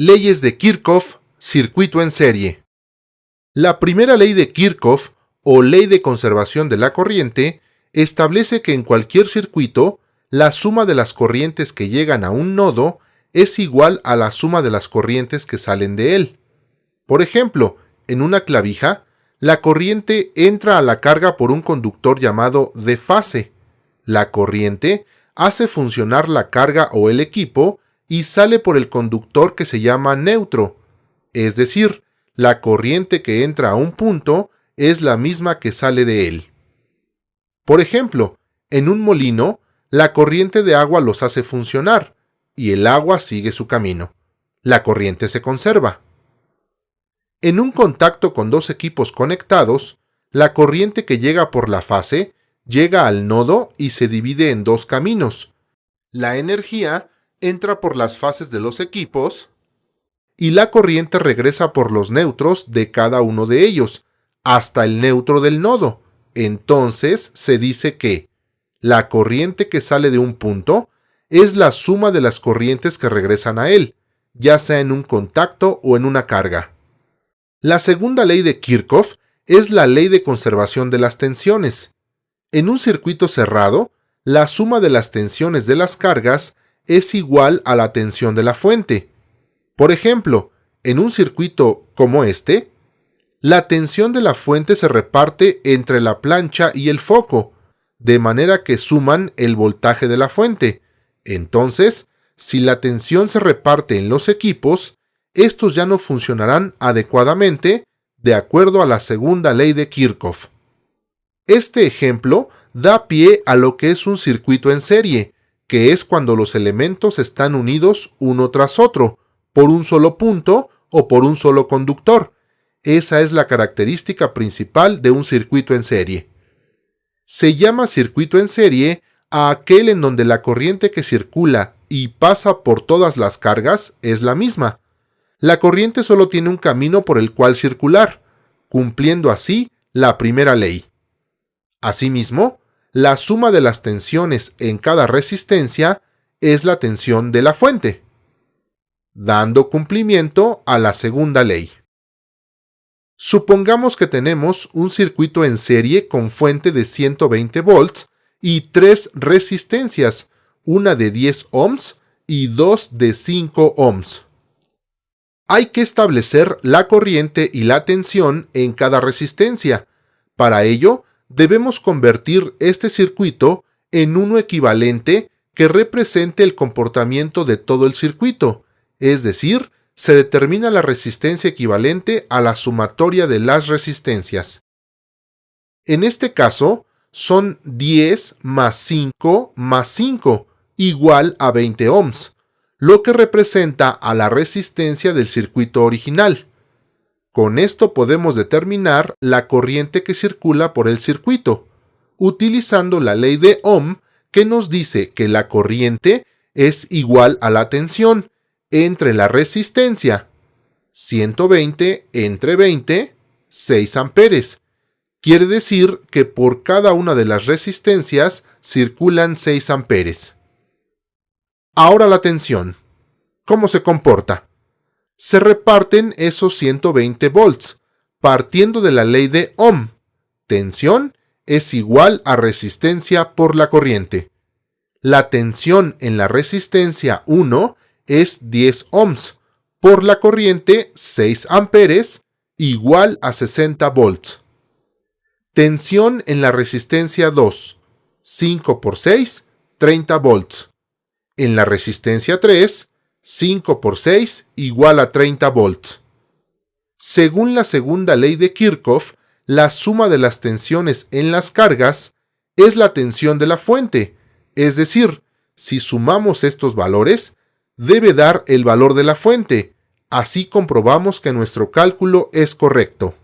Leyes de Kirchhoff, circuito en serie. La primera ley de Kirchhoff, o ley de conservación de la corriente, establece que en cualquier circuito, la suma de las corrientes que llegan a un nodo es igual a la suma de las corrientes que salen de él. Por ejemplo, en una clavija, la corriente entra a la carga por un conductor llamado de fase. La corriente hace funcionar la carga o el equipo y sale por el conductor que se llama neutro. Es decir, la corriente que entra a un punto es la misma que sale de él. Por ejemplo, en un molino, la corriente de agua los hace funcionar y el agua sigue su camino. La corriente se conserva. En un contacto con dos equipos conectados, la corriente que llega por la fase llega al nodo y se divide en dos caminos. La energía entra por las fases de los equipos y la corriente regresa por los neutros de cada uno de ellos, hasta el neutro del nodo. Entonces se dice que la corriente que sale de un punto es la suma de las corrientes que regresan a él, ya sea en un contacto o en una carga. La segunda ley de Kirchhoff es la ley de conservación de las tensiones. En un circuito cerrado, la suma de las tensiones de las cargas es igual a la tensión de la fuente. Por ejemplo, en un circuito como este, la tensión de la fuente se reparte entre la plancha y el foco, de manera que suman el voltaje de la fuente. Entonces, si la tensión se reparte en los equipos, estos ya no funcionarán adecuadamente de acuerdo a la segunda ley de Kirchhoff. Este ejemplo da pie a lo que es un circuito en serie, que es cuando los elementos están unidos uno tras otro, por un solo punto o por un solo conductor. Esa es la característica principal de un circuito en serie. Se llama circuito en serie a aquel en donde la corriente que circula y pasa por todas las cargas es la misma. La corriente solo tiene un camino por el cual circular, cumpliendo así la primera ley. Asimismo, la suma de las tensiones en cada resistencia es la tensión de la fuente, dando cumplimiento a la segunda ley. Supongamos que tenemos un circuito en serie con fuente de 120 volts y tres resistencias, una de 10 ohms y dos de 5 ohms. Hay que establecer la corriente y la tensión en cada resistencia. Para ello, debemos convertir este circuito en uno equivalente que represente el comportamiento de todo el circuito, es decir, se determina la resistencia equivalente a la sumatoria de las resistencias. En este caso, son 10 más 5 más 5, igual a 20 ohms, lo que representa a la resistencia del circuito original. Con esto podemos determinar la corriente que circula por el circuito, utilizando la ley de Ohm que nos dice que la corriente es igual a la tensión entre la resistencia, 120 entre 20, 6 amperes. Quiere decir que por cada una de las resistencias circulan 6 amperes. Ahora la tensión. ¿Cómo se comporta? Se reparten esos 120 volts, partiendo de la ley de Ohm. Tensión es igual a resistencia por la corriente. La tensión en la resistencia 1 es 10 ohms, por la corriente 6 amperes, igual a 60 volts. Tensión en la resistencia 2, 5 por 6, 30 volts. En la resistencia 3, 5 por 6 igual a 30 volts. Según la segunda ley de Kirchhoff, la suma de las tensiones en las cargas es la tensión de la fuente, es decir, si sumamos estos valores, debe dar el valor de la fuente. Así comprobamos que nuestro cálculo es correcto.